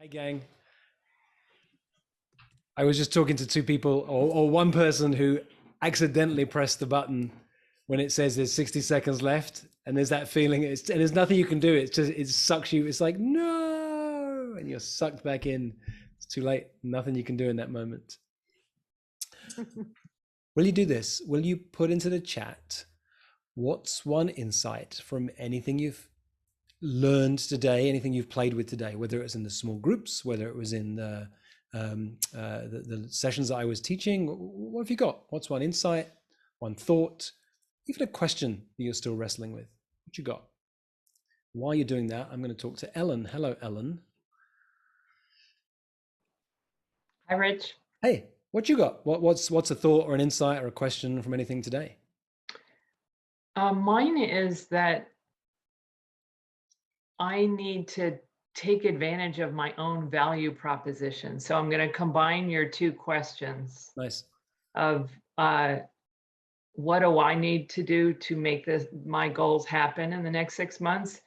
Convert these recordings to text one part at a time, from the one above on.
Hey gang, I was just talking to two people or one person who accidentally pressed the button when it says there's 60 seconds left, and there's that feeling and there's nothing you can do. It's just, it sucks you. It's like, no, and you're sucked back in. It's too late. Nothing you can do in that moment. Will you do this? Will you put into the chat, what's one insight from anything you've learned today, anything you've played with today, whether it was in the small groups, whether it was in the sessions that I was teaching? What have you got? What's one insight, one thought, even a question that you're still wrestling with? What you got? While you're doing that, I'm going to talk to Ellen. Hello, Ellen. Hi, Rich. Hey, what you got? What's a thought or an insight or a question from anything today? Mine is that I need to take advantage of my own value proposition. So I'm going to combine your two questions. Nice. Of what do I need to do to make my goals happen in the next 6 months,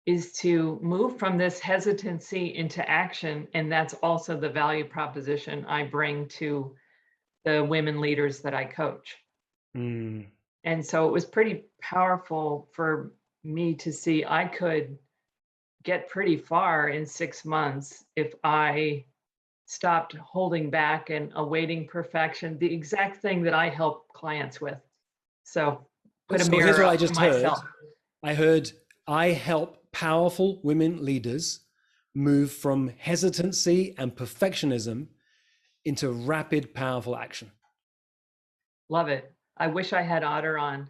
is to move from this hesitancy into action. And that's also the value proposition I bring to the women leaders that I coach. And so it was pretty powerful for me to see I could get pretty far in 6 months if I stopped holding back and awaiting perfection, the exact thing that I help clients with. So put a mirror here's what up I just to myself. I heard I help powerful women leaders move from hesitancy and perfectionism into rapid, powerful action. Love it. I wish I had Otter on.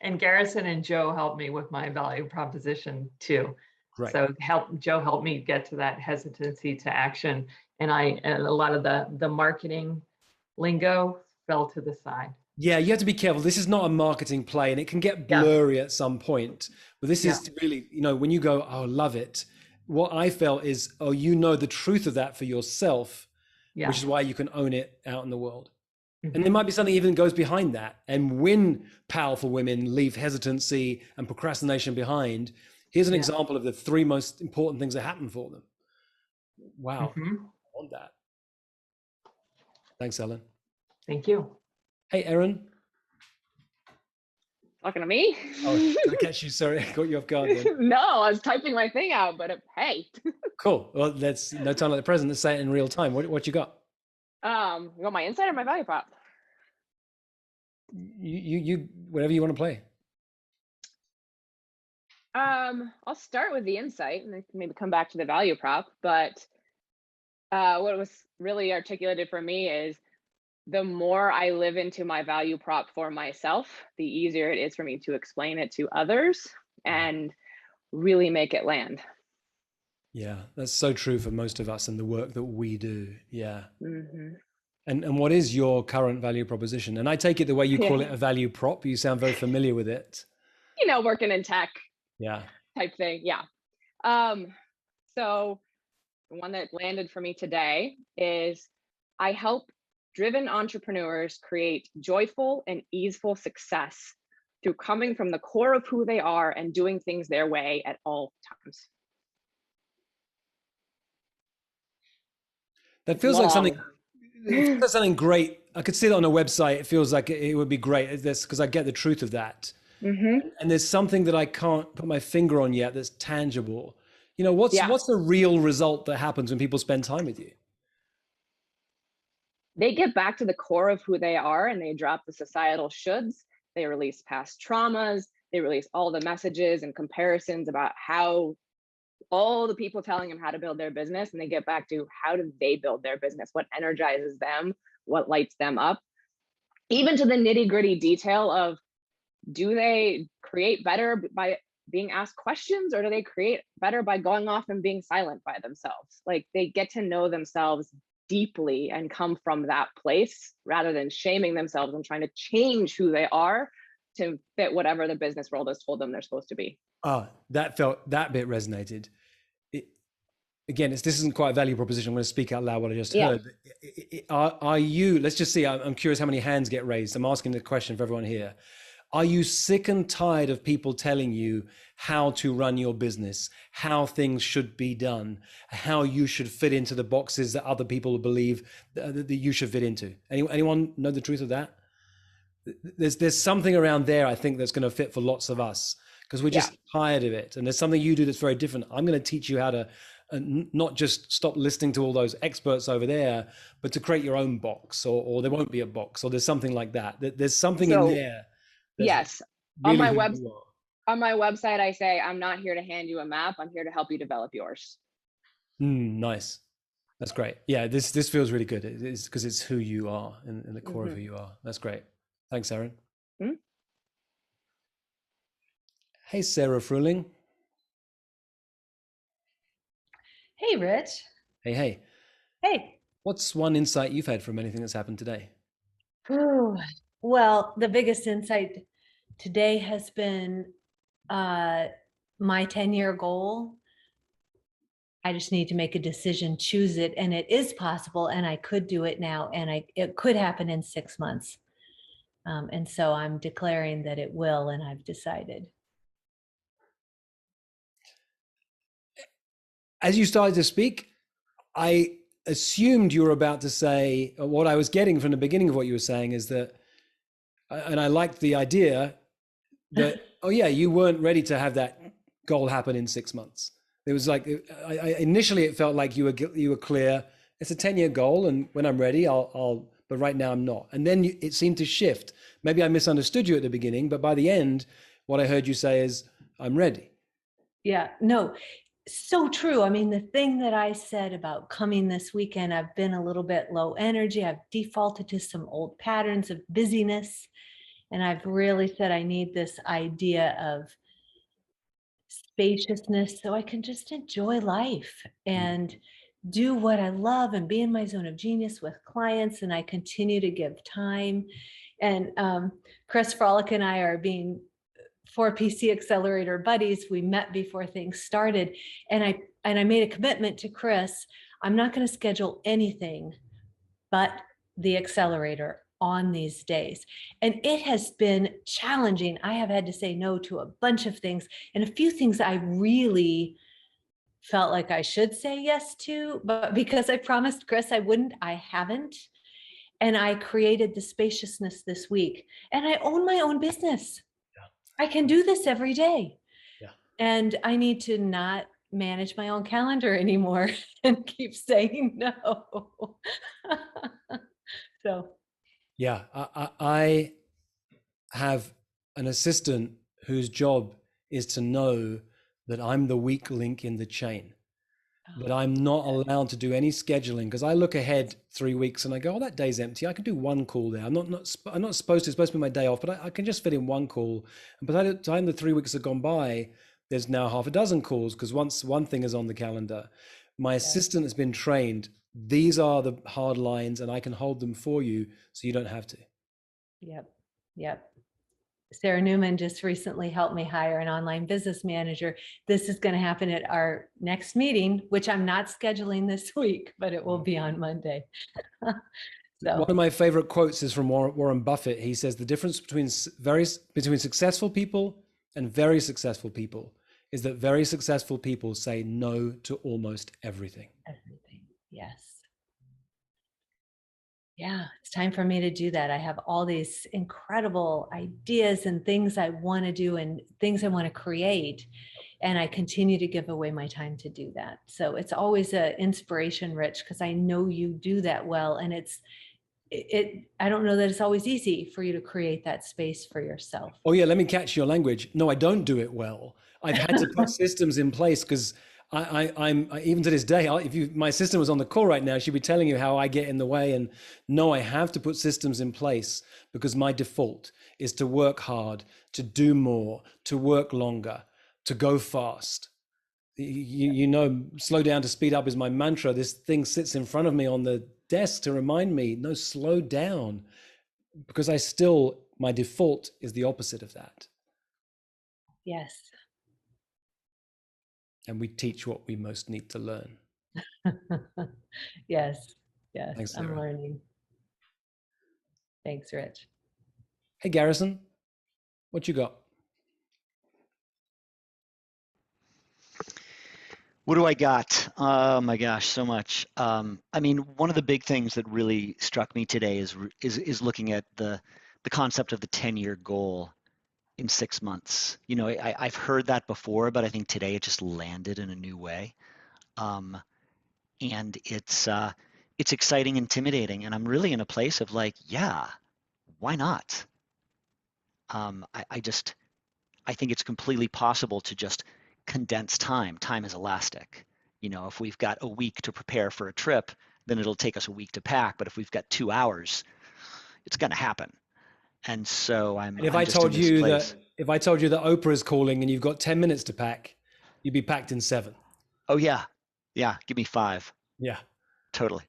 And Garrison and Joe helped me with my value proposition too. Right. So Joe helped me get to that hesitancy to action. And a lot of the marketing lingo fell to the side. Yeah, you have to be careful. This is not a marketing play, and it can get blurry at some point. But this is really, when you go, oh, love it. What I felt is, oh, the truth of that for yourself, which is why you can own it out in the world. Mm-hmm. And there might be something even goes behind that. And when powerful women leave hesitancy and procrastination behind, here's an example of the 3 most important things that happen for them. Wow. Mm-hmm. I want that. Thanks, Ellen. Thank you. Hey, Erin. Talking to me? Oh, did I catch you? Sorry, I caught you off guard then. No, I was typing my thing out, but hey. Cool. Well, that's no time like the present. Let's say it in real time. What you got? You got my insight or my value prop? You whatever you want to play. I'll start with the insight and then maybe come back to the value prop. But what was really articulated for me is the more I live into my value prop for myself, the easier it is for me to explain it to others and really make it land. Yeah, that's so true for most of us in the work that we do. Yeah. Mm-hmm. And what is your current value proposition? And I take it the way you call it a value prop. You sound very familiar with it. Working in tech. Yeah. Type thing. Yeah. So the one that landed for me today is I help driven entrepreneurs create joyful and easeful success through coming from the core of who they are and doing things their way at all times. That feels like something great. I could see that on a website. It feels like it would be great. That's because I get the truth of that. Mm-hmm. And there's something that I can't put my finger on yet that's tangible. What's the real result that happens when people spend time with you? They get back to the core of who they are and they drop the societal shoulds. They release past traumas. They release all the messages and comparisons about how all the people telling them how to build their business, and they get back to how do they build their business? What energizes them? What lights them up? Even to the nitty-gritty detail of, do they create better by being asked questions, or do they create better by going off and being silent by themselves? Like, they get to know themselves deeply and come from that place rather than shaming themselves and trying to change who they are to fit whatever the business world has told them they're supposed to be. That bit resonated. Again, this isn't quite a value proposition. I'm going to speak out loud what I just heard. Are you, let's just see, I'm curious how many hands get raised. I'm asking the question for everyone here. Are you sick and tired of people telling you how to run your business, how things should be done, how you should fit into the boxes that other people believe that you should fit into? Anyone know the truth of that? There's something around there, I think, that's going to fit for lots of us, because we're Yeah. just tired of it. And there's something you do that's very different. I'm going to teach you how to not just stop listening to all those experts over there, but to create your own box, or there won't be a box, or there's something like that. There's something in So there that's yes, on really my who web you are. on my website, I say I'm not here to hand you a map. I'm here to help you develop yours. Nice. That's great. Yeah, this feels really good. It's because it's who you are, in the core of who you are. That's great. Thanks, Erin. Mm-hmm. Hey, Sarah Fruling. Hey, Rich. Hey. Hey. What's one insight you've had from anything that's happened today? Ooh, well, the biggest insight today has been my 10-year goal. I just need to make a decision, choose it, and it is possible, and I could do it now, and it could happen in 6 months. And so I'm declaring that it will, and I've decided. As you started to speak, I assumed you were about to say, what I was getting from the beginning of what you were saying is that, and I liked the idea that, oh yeah, you weren't ready to have that goal happen in 6 months. It was like, initially it felt like you were clear. It's a 10-year goal, and when I'm ready, but right now I'm not. And then it seemed to shift. Maybe I misunderstood you at the beginning, but by the end, what I heard you say is, I'm ready. Yeah, no, so true. I mean, the thing that I said about coming this weekend, I've been a little bit low energy. I've defaulted to some old patterns of busyness. And I've really said I need this idea of spaciousness so I can just enjoy life and do what I love and be in my zone of genius with clients. And I continue to give time. And Chris Frolick and I are being 4PC Accelerator buddies. We met before things started. And I made a commitment to Chris. I'm not going to schedule anything but the Accelerator on these days. And it has been challenging. I have had to say no to a bunch of things, and a few things I really felt like I should say yes to, but because I promised Chris I wouldn't, I haven't. And I created the spaciousness this week, and I own my own business. I can do this every day. Yeah. And I need to not manage my own calendar anymore and keep saying no. So. Yeah, I have an assistant whose job is to know that I'm the weak link in the chain, that I'm not allowed to do any scheduling, because I look ahead 3 weeks and I go, oh, that day's empty. I can do one call there. I'm not supposed to. It's supposed to be my day off, but I can just fit in one call. And by the time the 3 weeks have gone by, there's now half a dozen calls, because once one thing is on the calendar, my assistant has been trained. These are the hard lines, and I can hold them for you, so you don't have to. Yep. Sarah Newman just recently helped me hire an online business manager. This is going to happen at our next meeting, which I'm not scheduling this week, but it will be on Monday. So. One of my favorite quotes is from Warren Buffett. He says the difference between successful people and very successful people is that very successful people say no to almost everything. Everything. Yes. Yeah, it's time for me to do that. I have all these incredible ideas and things I want to do and things I want to create. And I continue to give away my time to do that. So it's always an inspiration, Rich, because I know you do that well. And I don't know that it's always easy for you to create that space for yourself. Oh yeah, let me catch your language. No, I don't do it well. I've had to put systems in place, because I'm even to this day, if my sister was on the call right now, she'd be telling you how I get in the way. And no, I have to put systems in place, because my default is to work hard, to do more, to work longer, to go fast. You know, slow down to speed up is my mantra. This thing sits in front of me on the desk to remind me, no, slow down, because my default is the opposite of that. Yes. And we teach what we most need to learn. Yes. Thanks, I'm Sarah. learning. Thanks, Rich. Hey, Garrison. What you got? What do I got? Oh my gosh, so much. I mean, one of the big things that really struck me today is looking at the concept of the 10-year goal in 6 months. You know, I've heard that before, but I think today it just landed in a new way. Um, and it's exciting, intimidating, and I'm really in a place of like, yeah, why not? I think it's completely possible to just condense time. Time is elastic. You know, if we've got a week to prepare for a trip, then it'll take us a week to pack. But if we've got 2 hours, it's going to happen. And so And if I'm I just in told this you place. that Oprah is calling and you've got 10 minutes to pack, you'd be packed in 7. Oh yeah, yeah. Give me 5. Yeah. Totally.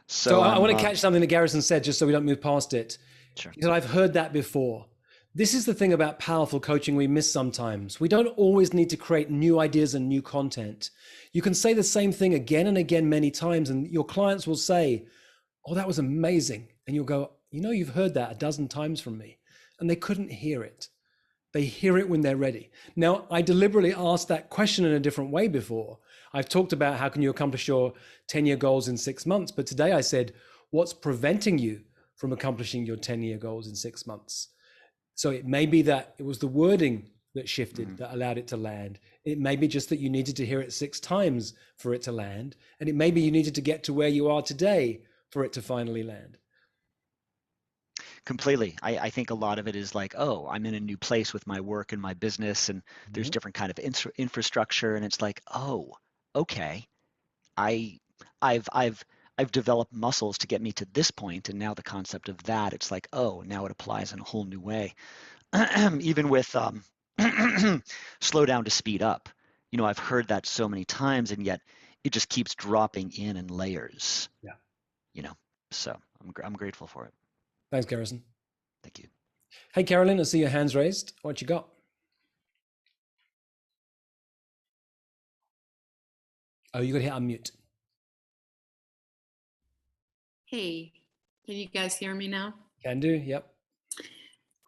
So So I I'm want to catch something that Garrison said, just so we don't move past it. sure. Because I've heard that before. This is the thing about powerful coaching we miss sometimes. We don't always need to create new ideas and new content. You can say the same thing again and again many times, and your clients will say, "Oh, that was amazing." And you'll go, "You know, you've heard that a dozen times from me." And they couldn't hear it. They hear it when they're ready. Now, I deliberately asked that question in a different way before. I've talked about how can you accomplish your 10-year goals in 6 months, but today I said, what's preventing you from accomplishing your 10-year goals in 6 months? So it may be that it was the wording that shifted that allowed it to land. It may be just that you needed to hear it 6 times for it to land. And it may be you needed to get to where you are today for it to finally land. Completely. I think a lot of it is like, oh, I'm in a new place with my work and my business, and there's different kind of infrastructure, and it's like, oh, okay, I, I've developed muscles to get me to this point, and now the concept of that, it's like, oh, now it applies in a whole new way. Even with slow down to speed up. You know, I've heard that so many times, and yet it just keeps dropping in layers. Yeah. You know, so I'm grateful for it. Thanks, Garrison. Thank you. Hey, Carolyn, I see your hands raised. What you got? Oh, you got to hit unmute. Hey, can you guys hear me now? Can do, yep.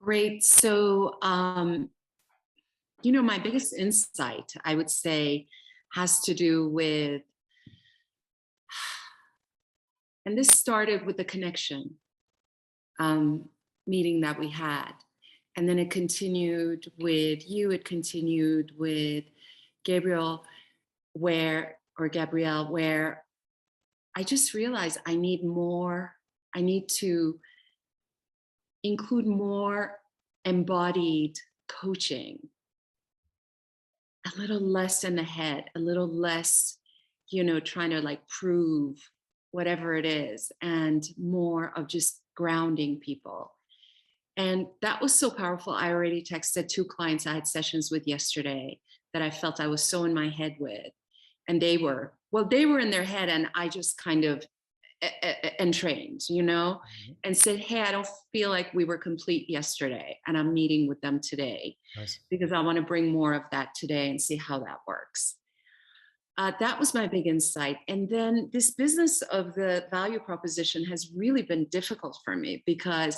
Great. So, you know, my biggest insight, I would say, has to do with, and this started with the connection meeting that we had. And then it continued with you, it continued with Gabrielle, where I just realized I need to include more embodied coaching, a little less in the head, a little less, you know, trying to like prove whatever it is, and more of just grounding people. And that was so powerful. I already texted 2 clients I had sessions with yesterday that I felt I was so in my head with. And they were in their head, and I just kind of entrained, you know, and said, hey, I don't feel like we were complete yesterday, and I'm meeting with them today. Nice. Because I want to bring more of that today and see how that works. That was my big insight. And then this business of the value proposition has really been difficult for me because,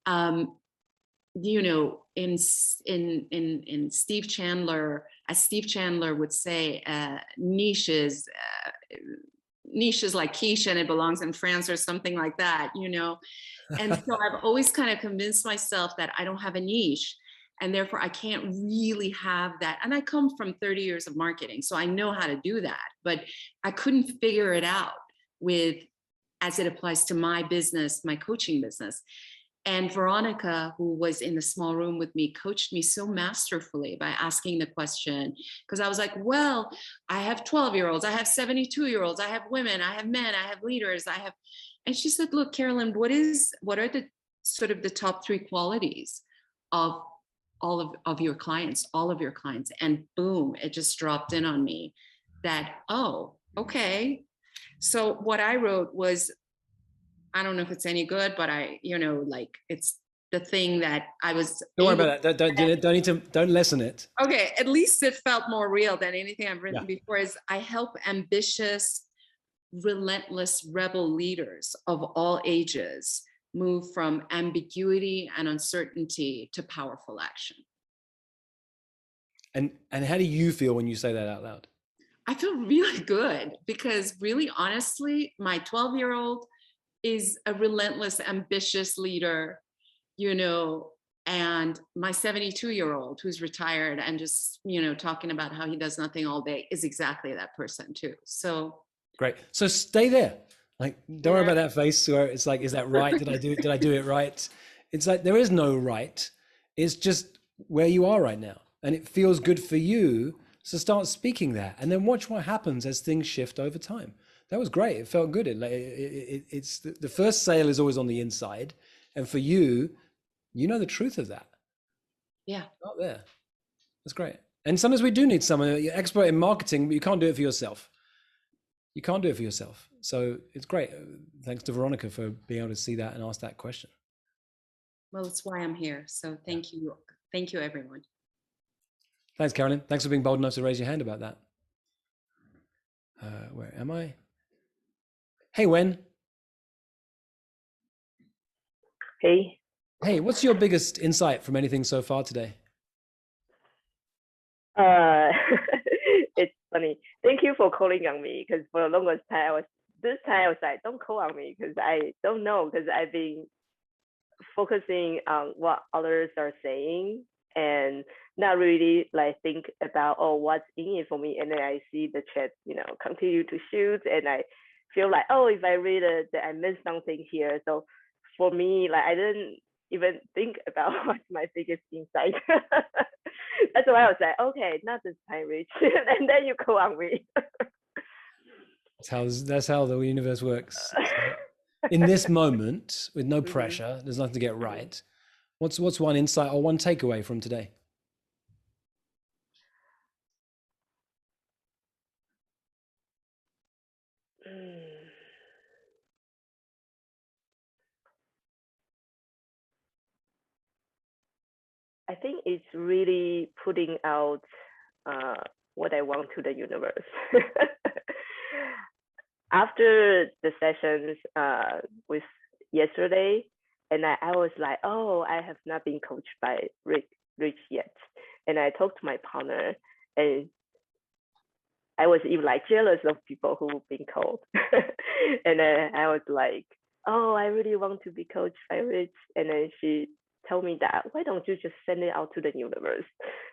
you know, in Steve Chandler, as Steve Chandler would say, niche is like quiche and it belongs in France or something like that, you know? And so I've always kind of convinced myself that I don't have a niche, and therefore I can't really have that. And I come from 30 years of marketing, so I know how to do that, but I couldn't figure it out as it applies to my business, my coaching business. And Veronica, who was in the small room with me, coached me so masterfully by asking the question, because I was like, well, I have 12-year-olds, I have 72-year-olds, I have women, I have men, I have leaders, and she said, look, Carolyn, what are the sort of the top 3 qualities of all of your clients, and boom, it just dropped in on me that, oh, okay. So what I wrote was, I don't know if it's any good, but it's the thing that I was. Don't worry about that. Don't lessen it. Okay, at least it felt more real than anything I've written before. Is I help ambitious, relentless rebel leaders of all ages move from ambiguity and uncertainty to powerful action. And how do you feel when you say that out loud? I feel really good because really honestly, my 12-year-old is a relentless, ambitious leader, you know, and my 72-year-old who's retired and just, you know, talking about how he does nothing all day is exactly that person too. So great. So stay there. Like, don't worry about that face where it's like, is that right? Did I do it right? It's like, there is no right. It's just where you are right now. And it feels good for you. So start speaking that and then watch what happens as things shift over time. That was great. It felt good. It's the first sale is always on the inside. And for you, you know the truth of that. Yeah. Not there. That's great. And sometimes we do need someone, you're expert in marketing, but you can't do it for yourself. You can't do it for yourself. So it's great. Thanks to Veronica for being able to see that and ask that question. Well, it's why I'm here. So thank you. Thank you, everyone. Thanks, Carolyn. Thanks for being bold enough to raise your hand about that. Where am I? Hey, Wen. Hey. Hey, what's your biggest insight from anything so far today? It's funny. Thank you for calling on me because for the longest time I was like, don't call on me because I don't know because I've been focusing on what others are saying and not really like think about, oh, what's in it for me. And then I see the chat, you know, continue to shoot and I feel like, oh, if I read it, that I missed something here. So for me, like I didn't even think about what's my biggest insight. That's why I was like, okay, not this time, Rich. And then you call on me. That's how the universe works. In this moment, with no pressure, there's nothing to get right. What's one insight or one takeaway from today? I think it's really putting out what I want to the universe. After the sessions with yesterday, and I was like, oh, I have not been coached by Rich yet. And I talked to my partner, and I was even like jealous of people who've been coached. And then I was like, oh, I really want to be coached by Rich. And then she told me that, why don't you just send it out to the universe?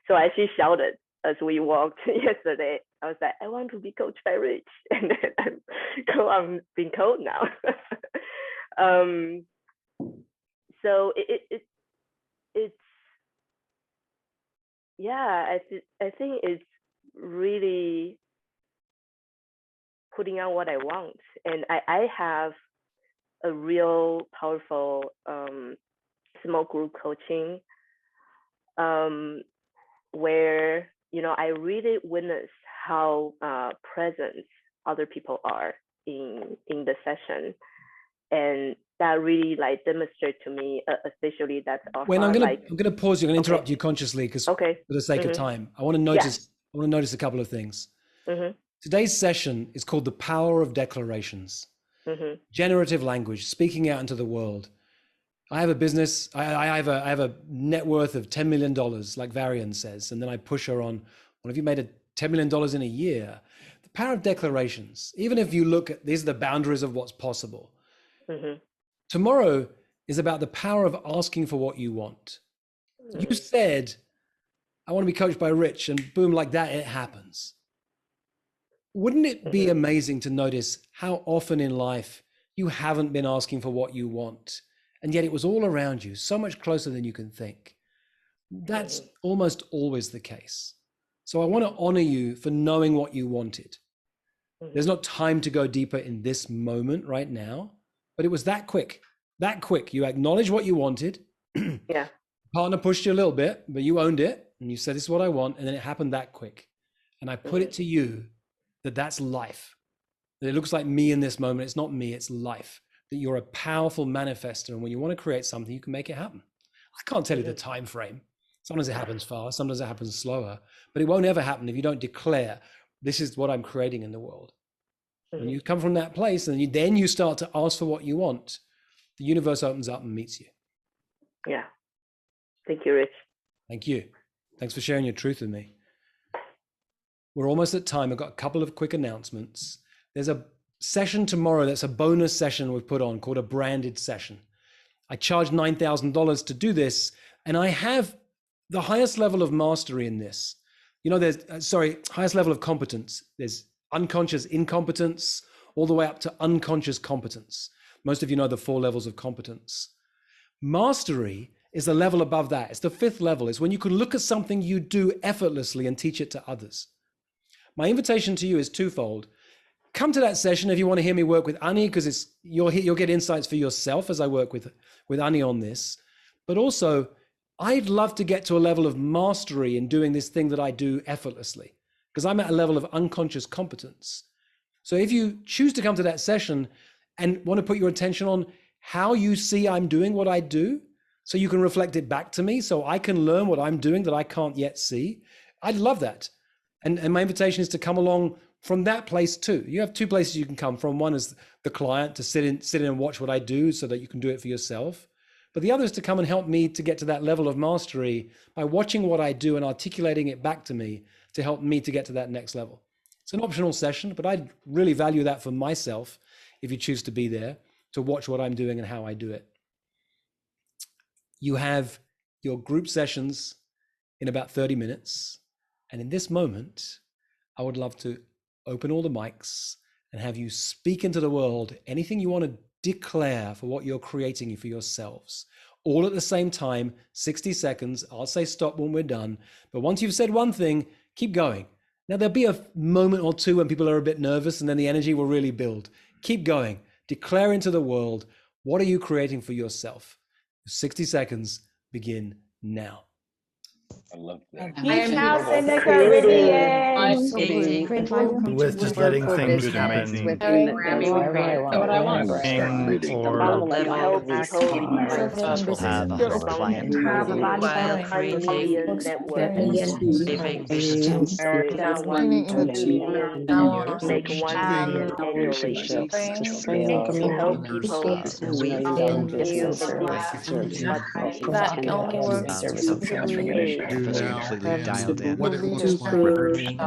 So I actually shouted as we walked yesterday. I was like, I want to be coached by Rich. And then I'm being coached now. So it's yeah, I think it's really putting out what I want. And I have a real powerful small group coaching where, you know, I really witness how present other people are in the session. And that really like demonstrates to me, especially that. When I'm gonna pause you. I'm gonna interrupt you consciously because for the sake of time, I want to notice. I want to notice a couple of things. Today's session is called "The Power of Declarations." Generative language, speaking out into the world. I have a business. I have a net worth of $10 million, like Varian says, and then I push her on. What have you made $10 million in a year? The power of declarations. Even if you look at these are the boundaries of what's possible. Tomorrow is about the power of asking for what you want. You said, I want to be coached by Rich, and boom, like that, it happens. Wouldn't it be amazing to notice how often in life you haven't been asking for what you want, and yet it was all around you, so much closer than you can think? That's almost always the case. So I want to honor you for knowing what you wanted. There's not time to go deeper in this moment right now. But it was that quick. You acknowledged what you wanted. Partner pushed you a little bit, but you owned it and you said, this is what I want. And then it happened that quick. And I put it to you that that's life. That it looks like me in this moment. It's not me, it's life. That you're a powerful manifester. And when you want to create something, you can make it happen. I can't tell you the time frame. Sometimes it happens fast, sometimes it happens slower, but it won't ever happen if you don't declare, this is what I'm creating in the world. When you come from that place and then you start to ask for what you want, the universe opens up and meets you. Yeah. Thank you, Rich. Thank you. Thanks for sharing your truth with me. We're almost at time. I've got a couple of quick announcements. There's a session tomorrow that's a bonus session we've put on called a branded session. I charge $9,000 to do this, and I have the highest level of mastery in this. You know, there's, highest level of competence. There's unconscious incompetence all the way up to unconscious competence. Most of you know the 4 levels of competence. Mastery is the level above that. It's the 5th level. It's when you can look at something you do effortlessly and teach it to others. My invitation to you is twofold. Come to that session if you want to hear me work with Ani, because you'll get insights for yourself as I work with Ani on this. But also, I'd love to get to a level of mastery in doing this thing that I do effortlessly, because I'm at a level of unconscious competence. So if you choose to come to that session and want to put your attention on how you see I'm doing what I do, so you can reflect it back to me, so I can learn what I'm doing that I can't yet see, I'd love that. And my invitation is to come along from that place too. You have 2 places you can come from. One is the client, to sit in and watch what I do so that you can do it for yourself. But the other is to come and help me to get to that level of mastery by watching what I do and articulating it back to me to help me to get to that next level. It's an optional session, but I'd really value that for myself if you choose to be there, to watch what I'm doing and how I do it. You have your group sessions in about 30 minutes. And in this moment, I would love to open all the mics and have you speak into the world anything you want to declare for what you're creating for yourselves. All at the same time, 60 seconds. I'll say stop when we're done. But once you've said one thing, keep going. Now, there'll be a moment or two when people are a bit nervous and then the energy will really build. Keep going. Declare into the world, what are you creating for yourself? 60 seconds begin now. I love that. Peace house in the Caribbean. With just letting things happen. With Whatever I want. what I want. Or Help people We'll have our client multi-million network. Make 1 million annually. Help people that only works completely dialed in.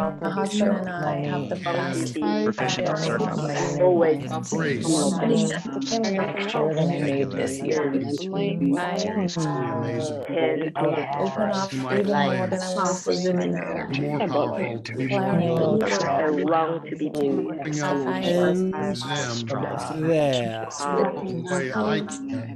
my husband and I have the best Proficient at surfing. this year. Serious Open up even more than I was doing now. More powerful to be more Clarity. wrong to be There. way I can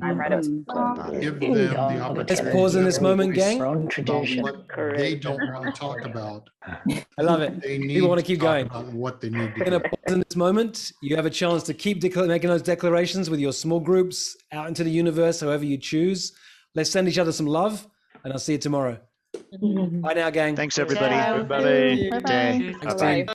give them the opportunity. Let's pause in this moment, gang. About what they don't want to talk about. I love it. They need People want to keep talk going. about what they need to We're going to pause in this moment. You have a chance to keep making those declarations with your small groups out into the universe, however you choose. Let's send each other some love, and I'll see you tomorrow. Bye now, gang. Thanks, everybody. Everybody. Good day. Thanks, team.